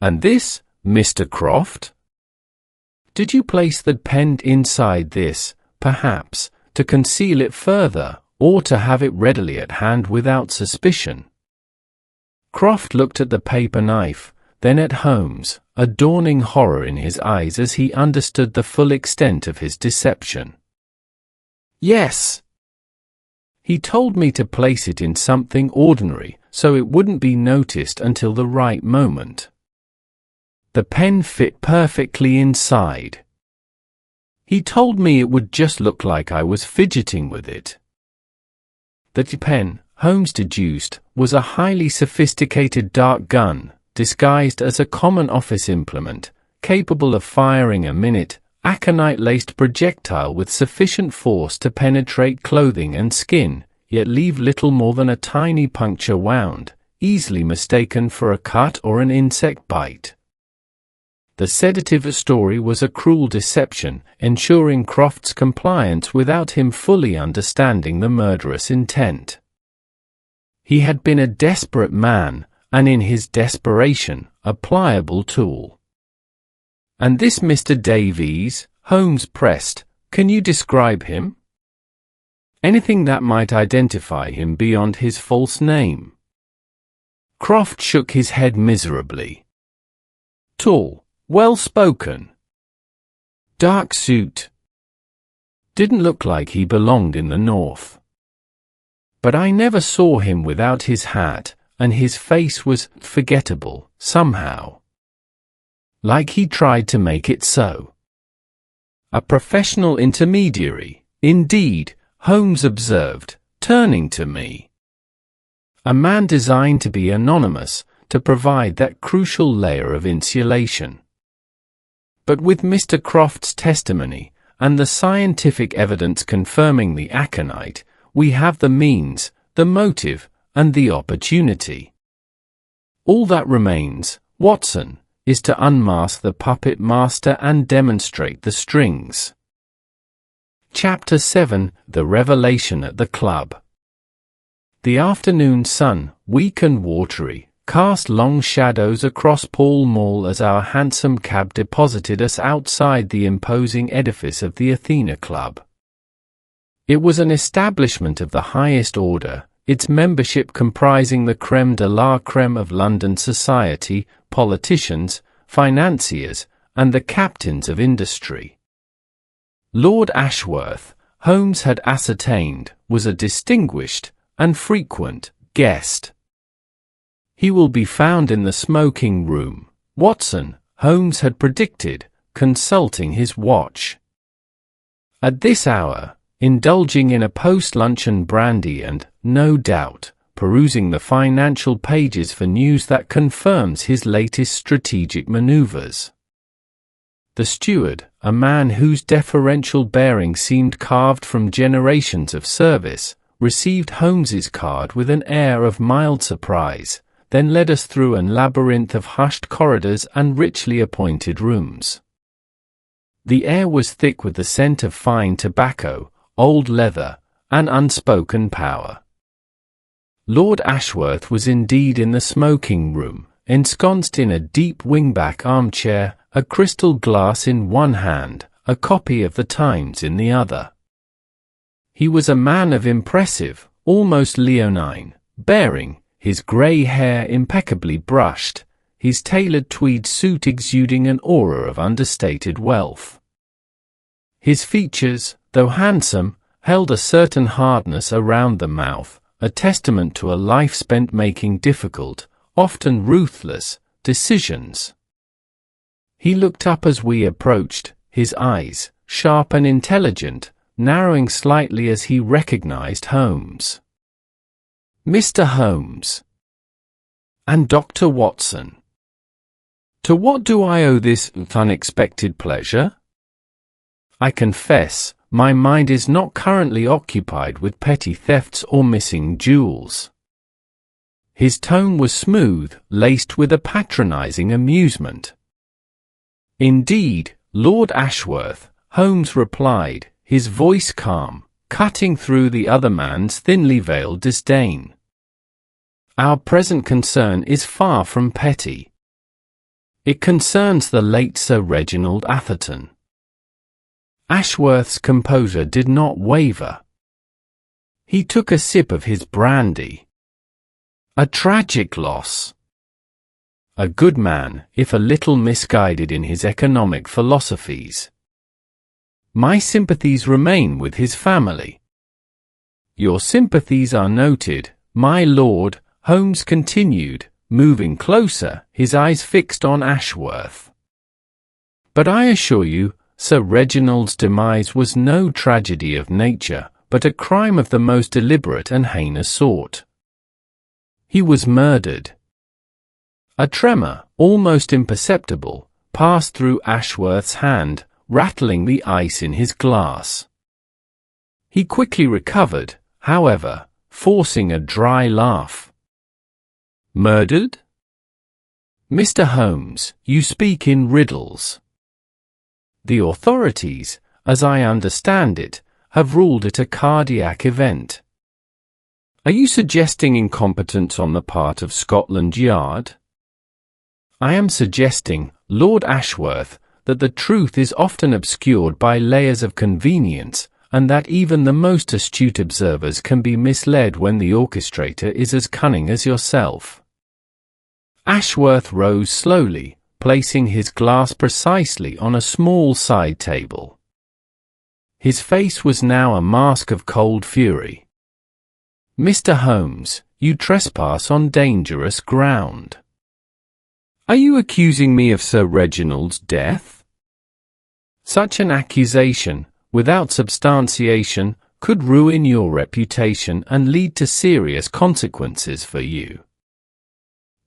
And this, Mr. Croft? Did you place the pen inside this, perhaps, to conceal it further, or to have it readily at hand without suspicion? Croft looked at the paper knife, then at Holmes, a dawning horror in his eyes as he understood the full extent of his deception. Yes. He told me to place it in something ordinary, so it wouldn't be noticed until the right moment. The pen fit perfectly inside. He told me it would just look like I was fidgeting with it. The pen, Holmes deduced, was a highly sophisticated dart gun, disguised as a common office implement, capable of firing a minute, aconite-laced projectile with sufficient force to penetrate clothing and skin, yet leave little more than a tiny puncture wound, easily mistaken for a cut or an insect bite. The sedative story was a cruel deception, ensuring Croft's compliance without him fully understanding the murderous intent. He had been a desperate man, and in his desperation, a pliable tool. And this Mr. Davies, Holmes pressed, can you describe him? Anything that might identify him beyond his false name? Croft shook his head miserably. Tall, well-spoken. Dark suit. Didn't look like he belonged in the North. But I never saw him without his hat, and his face was forgettable, somehow. Like he tried to make it so. A professional intermediary, indeed, Holmes observed, turning to me. A man designed to be anonymous, to provide that crucial layer of insulation. But with Mr. Croft's testimony, and the scientific evidence confirming the aconite, we have the means, the motive, and the opportunity. All that remains, Watson, is to unmask the puppet master and demonstrate the strings. Chapter 7: The Revelation at the Club. The afternoon sun, weak and watery, cast long shadows across Pall Mall as our hansom cab deposited us outside the imposing edifice of the Athena Club. It was an establishment of the highest order, its membership comprising the crème de la crème of London society, politicians, financiers, and the captains of industry. Lord Ashworth, Holmes had ascertained, was a distinguished and frequent guest. He will be found in the smoking room, Watson, Holmes had predicted, consulting his watch. At this hour, indulging in a post-luncheon brandy and, no doubt, perusing the financial pages for news that confirms his latest strategic maneuvers. The steward, a man whose deferential bearing seemed carved from generations of service, received Holmes's card with an air of mild surprise, then led us through a labyrinth of hushed corridors and richly appointed rooms. The air was thick with the scent of fine tobacco, old leather, and unspoken power. Lord Ashworth was indeed in the smoking room, ensconced in a deep wingback armchair, a crystal glass in one hand, a copy of the Times in the other. He was a man of impressive, almost leonine, bearing, his grey hair impeccably brushed, his tailored tweed suit exuding an aura of understated wealth. His features, though handsome, held a certain hardness around the mouth, a testament to a life spent making difficult, often ruthless, decisions. He looked up as we approached, his eyes, sharp and intelligent, narrowing slightly as he recognized Holmes. "Mr. Holmes. And Dr. Watson. To what do I owe this unexpected pleasure? I confess, my mind is not currently occupied with petty thefts or missing jewels." His tone was smooth, laced with a patronizing amusement. "Indeed, Lord Ashworth," Holmes replied, his voice calm, cutting through the other man's thinly veiled disdain. "Our present concern is far from petty. It concerns the late Sir Reginald Atherton." Ashworth's composure did not waver. He took a sip of his brandy. "A tragic loss. A good man, if a little misguided in his economic philosophies. My sympathies remain with his family." "Your sympathies are noted, my lord," Holmes continued, moving closer, his eyes fixed on Ashworth. "But I assure you, Sir Reginald's demise was no tragedy of nature, but a crime of the most deliberate and heinous sort. He was murdered." A tremor, almost imperceptible, passed through Ashworth's hand, rattling the ice in his glass. He quickly recovered, however, forcing a dry laugh. "Murdered? Mr. Holmes, you speak in riddles. The authorities, as I understand it, have ruled it a cardiac event. Are you suggesting incompetence on the part of Scotland Yard?" "I am suggesting, Lord Ashworth, that the truth is often obscured by layers of convenience, and that even the most astute observers can be misled when the orchestrator is as cunning as yourself." Ashworth rose slowly, placing his glass precisely on a small side table. His face was now a mask of cold fury. "Mr. Holmes, you trespass on dangerous ground. Are you accusing me of Sir Reginald's death? Such an accusation, without substantiation, could ruin your reputation and lead to serious consequences for you."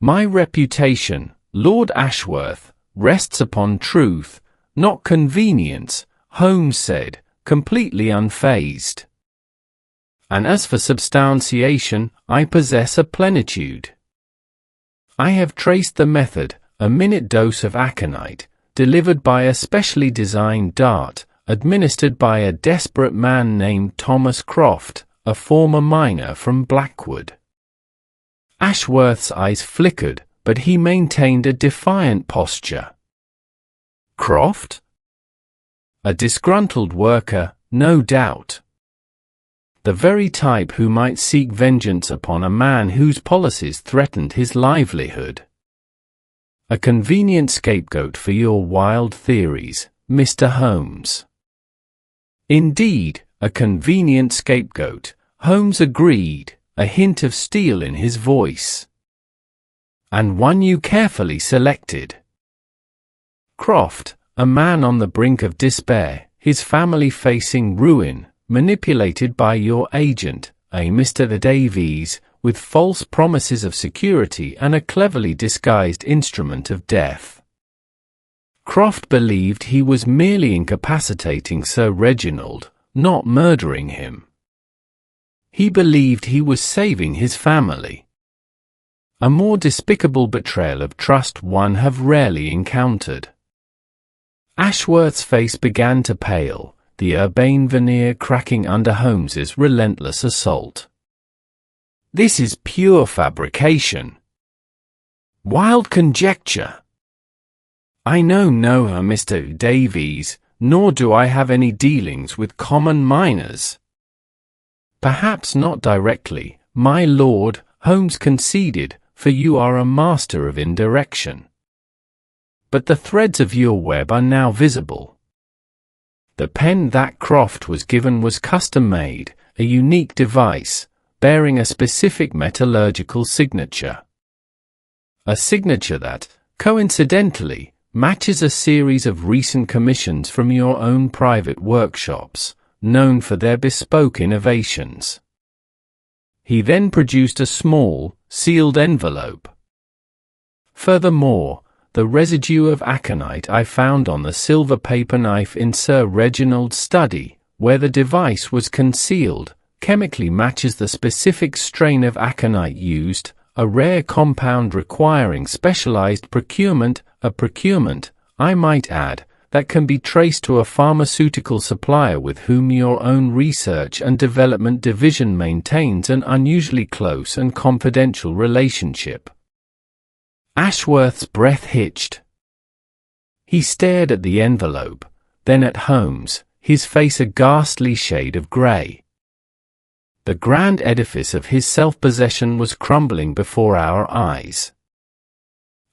"My reputation, Lord Ashworth, rests upon truth, not convenience," Holmes said, completely unfazed. "And as for substantiation, I possess a plenitude. I have traced the method, a minute dose of aconite, delivered by a specially designed dart, administered by a desperate man named Thomas Croft, a former miner from Blackwood." Ashworth's eyes flickered, but he maintained a defiant posture. "Croft? A disgruntled worker, no doubt. The very type who might seek vengeance upon a man whose policies threatened his livelihood. A convenient scapegoat for your wild theories, Mr. Holmes." "Indeed, a convenient scapegoat," Holmes agreed, a hint of steel in his voice. "And one you carefully selected. Croft, a man on the brink of despair, his family facing ruin, manipulated by your agent, a Mr. Davies, with false promises of security and a cleverly disguised instrument of death. Croft believed he was merely incapacitating Sir Reginald, not murdering him. He believed he was saving his family. A more despicable betrayal of trust one have rarely encountered." Ashworth's face began to pale, the urbane veneer cracking under Holmes's relentless assault. "This is pure fabrication. Wild conjecture. I know no Mr. Davies, nor do I have any dealings with common miners." "Perhaps not directly, my lord," Holmes conceded, for you are a master of indirection. But the threads of your web are now visible. The pen that Croft was given was custom-made, a unique device, bearing a specific metallurgical signature. A signature that, coincidentally, matches a series of recent commissions from your own private workshops, known for their bespoke innovations. He then produced a small, sealed envelope. Furthermore, the residue of aconite I found on the silver paper knife in Sir Reginald's study, where the device was concealed, chemically matches the specific strain of aconite used, a rare compound requiring specialized procurement, a procurement, I might add, that can be traced to a pharmaceutical supplier with whom your own research and development division maintains an unusually close and confidential relationship. Ashworth's breath hitched. He stared at the envelope, then at Holmes, his face a ghastly shade of grey. The grand edifice of his self-possession was crumbling before our eyes.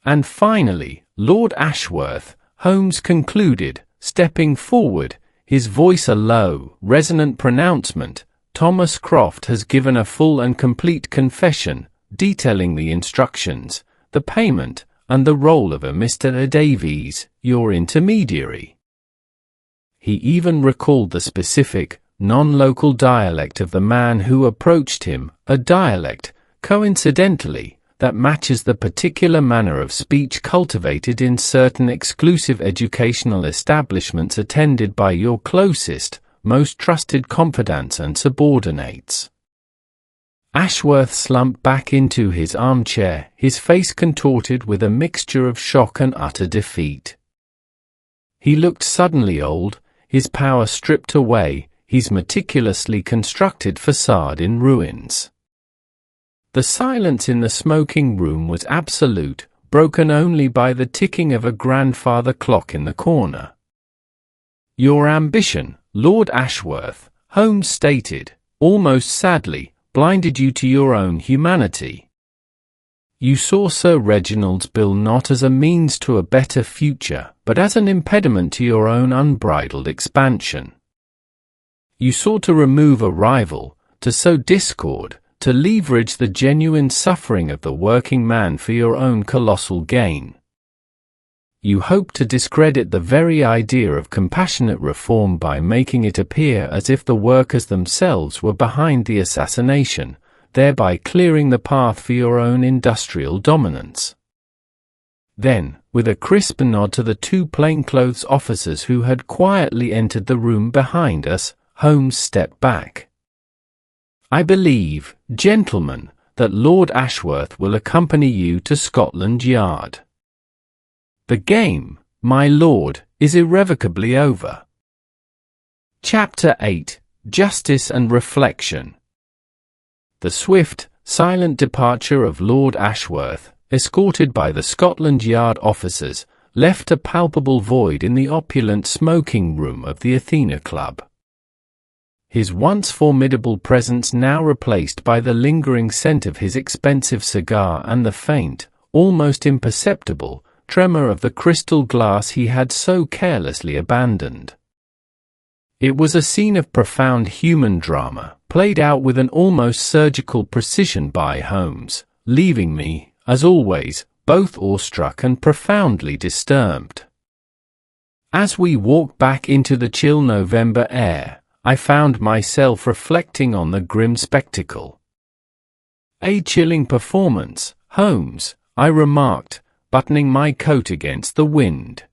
And finally, Lord Ashworth, Holmes concluded, stepping forward, his voice a low, resonant pronouncement, Thomas Croft has given a full and complete confession, detailing the instructions, the payment, and the role of a Mr. Davies, your intermediary. He even recalled the specific, non-local dialect of the man who approached him, a dialect, coincidentally, that matches the particular manner of speech cultivated in certain exclusive educational establishments attended by your closest, most trusted confidants and subordinates. Ashworth slumped back into his armchair, his face contorted with a mixture of shock and utter defeat. He looked suddenly old, his power stripped away, his meticulously constructed facade in ruins. The silence in the smoking room was absolute, broken only by the ticking of a grandfather clock in the corner. Your ambition, Lord Ashworth, Holmes stated, almost sadly, blinded you to your own humanity. You saw Sir Reginald's bill not as a means to a better future, but as an impediment to your own unbridled expansion. You sought to remove a rival, to sow discord, to leverage the genuine suffering of the working man for your own colossal gain. You hoped to discredit the very idea of compassionate reform by making it appear as if the workers themselves were behind the assassination, thereby clearing the path for your own industrial dominance. Then, with a crisp nod to the two plainclothes officers who had quietly entered the room behind us, Holmes stepped back. I believe, gentlemen, that Lord Ashworth will accompany you to Scotland Yard. The game, my lord, is irrevocably over. Chapter 8: Justice and Reflection. The swift, silent departure of Lord Ashworth, escorted by the Scotland Yard officers, left a palpable void in the opulent smoking room of the Athena Club. His once formidable presence now replaced by the lingering scent of his expensive cigar and the faint, almost imperceptible, tremor of the crystal glass he had so carelessly abandoned. It was a scene of profound human drama, played out with an almost surgical precision by Holmes, leaving me, as always, both awestruck and profoundly disturbed. As we walked back into the chill November air, I found myself reflecting on the grim spectacle. A chilling performance, Holmes, I remarked, buttoning my coat against the wind.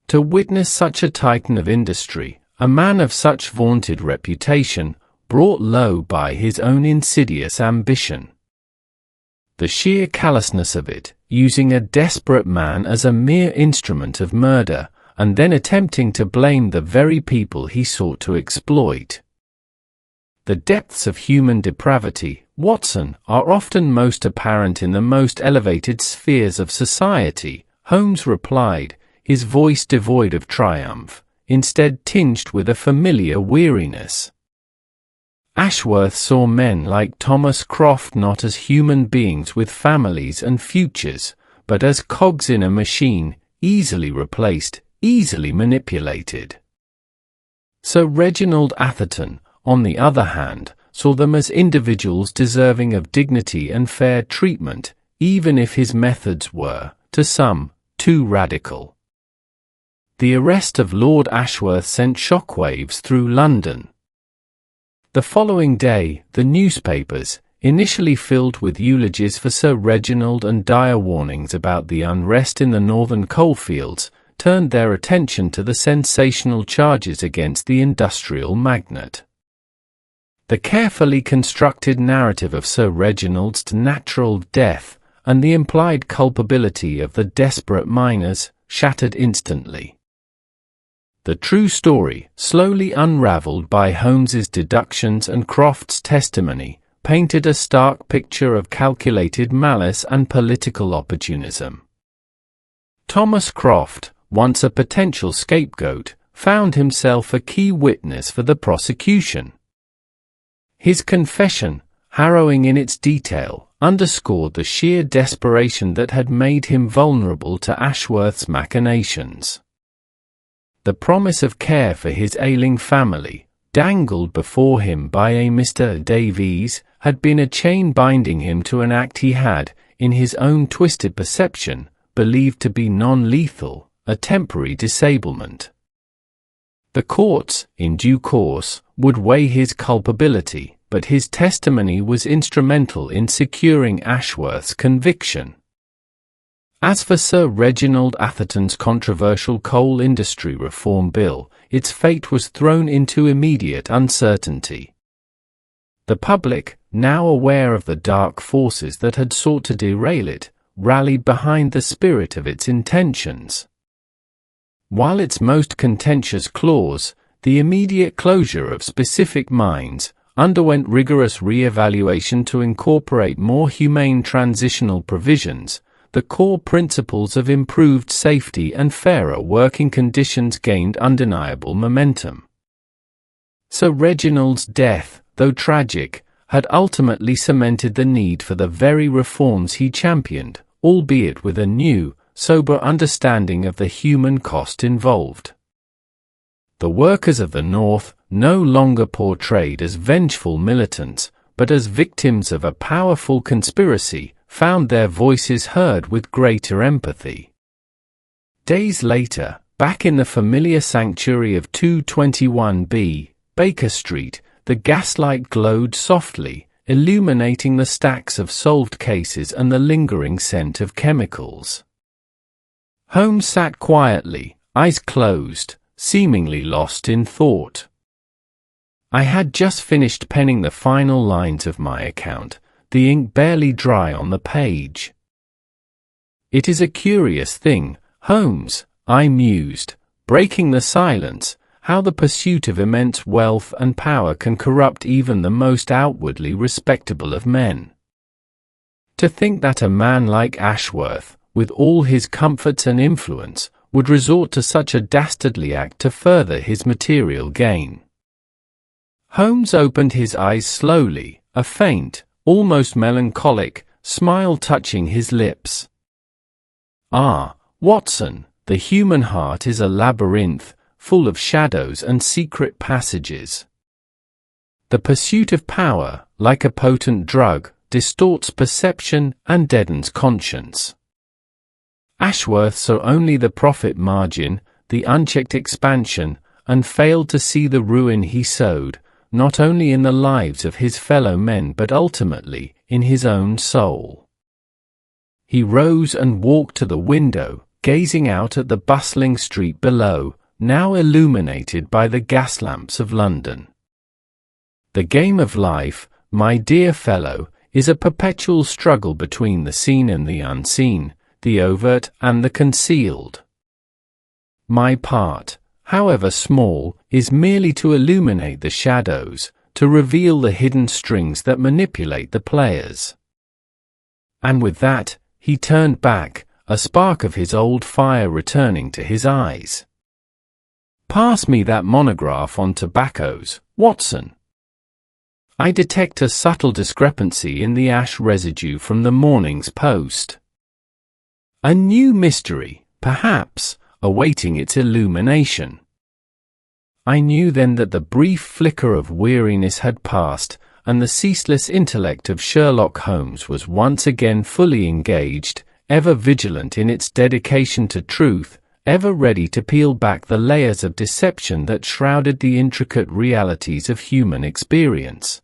To witness such a titan of industry, a man of such vaunted reputation, brought low by his own insidious ambition. The sheer callousness of it, using a desperate man as a mere instrument of murder, and then attempting to blame the very people he sought to exploit. The depths of human depravity, Watson, are often most apparent in the most elevated spheres of society, Holmes replied, his voice devoid of triumph, instead tinged with a familiar weariness. Ashworth saw men like Thomas Croft not as human beings with families and futures, but as cogs in a machine, easily replaced, easily manipulated. Sir Reginald Atherton, on the other hand, saw them as individuals deserving of dignity and fair treatment, even if his methods were, to some, too radical. The arrest of Lord Ashworth sent shockwaves through London. The following day, the newspapers, initially filled with eulogies for Sir Reginald and dire warnings about the unrest in the northern coalfields, turned their attention to the sensational charges against the industrial magnate. The carefully constructed narrative of Sir Reginald's natural death, and the implied culpability of the desperate miners, shattered instantly. The true story, slowly unraveled by Holmes's deductions and Croft's testimony, painted a stark picture of calculated malice and political opportunism. Thomas Croft, once a potential scapegoat, found himself a key witness for the prosecution. His confession, harrowing in its detail, underscored the sheer desperation that had made him vulnerable to Ashworth's machinations. The promise of care for his ailing family, dangled before him by a Mr. Davies, had been a chain binding him to an act he had, in his own twisted perception, believed to be non-lethal, a temporary disablement. The courts, in due course, would weigh his culpability, but his testimony was instrumental in securing Ashworth's conviction. As for Sir Reginald Atherton's controversial coal industry reform bill, its fate was thrown into immediate uncertainty. The public, now aware of the dark forces that had sought to derail it, rallied behind the spirit of its intentions. While its most contentious clause, the immediate closure of specific mines, underwent rigorous re-evaluation to incorporate more humane transitional provisions, the core principles of improved safety and fairer working conditions gained undeniable momentum. Sir Reginald's death, though tragic, had ultimately cemented the need for the very reforms he championed, albeit with a new, sober understanding of the human cost involved. The workers of the North, no longer portrayed as vengeful militants, but as victims of a powerful conspiracy, found their voices heard with greater empathy. Days later, back in the familiar sanctuary of 221B, Baker Street, the gaslight glowed softly, illuminating the stacks of solved cases and the lingering scent of chemicals. Holmes sat quietly, eyes closed, seemingly lost in thought. I had just finished penning the final lines of my account, the ink barely dry on the page. "It is a curious thing, Holmes," I mused, breaking the silence, "how the pursuit of immense wealth and power can corrupt even the most outwardly respectable of men. To think that a man like Ashworth, with all his comforts and influence, would resort to such a dastardly act to further his material gain." Holmes opened his eyes slowly, a faint, almost melancholic, smile touching his lips. "Ah, Watson, the human heart is a labyrinth, full of shadows and secret passages. The pursuit of power, like a potent drug, distorts perception and deadens conscience. Ashworth saw only the profit margin, the unchecked expansion, and failed to see the ruin he sowed, not only in the lives of his fellow men but ultimately in his own soul." He rose and walked to the window, gazing out at the bustling street below, now illuminated by the gas lamps of London. "The game of life, my dear fellow, is a perpetual struggle between the seen and the unseen, the overt and the concealed. My part, however small, is merely to illuminate the shadows, to reveal the hidden strings that manipulate the players." And with that, he turned back, a spark of his old fire returning to his eyes. "Pass me that monograph on tobaccos, Watson." I detect a subtle discrepancy in the ash residue from the morning's post. A new mystery, perhaps, awaiting its illumination. I knew then that the brief flicker of weariness had passed, and the ceaseless intellect of Sherlock Holmes was once again fully engaged, ever vigilant in its dedication to truth, ever ready to peel back the layers of deception that shrouded the intricate realities of human experience.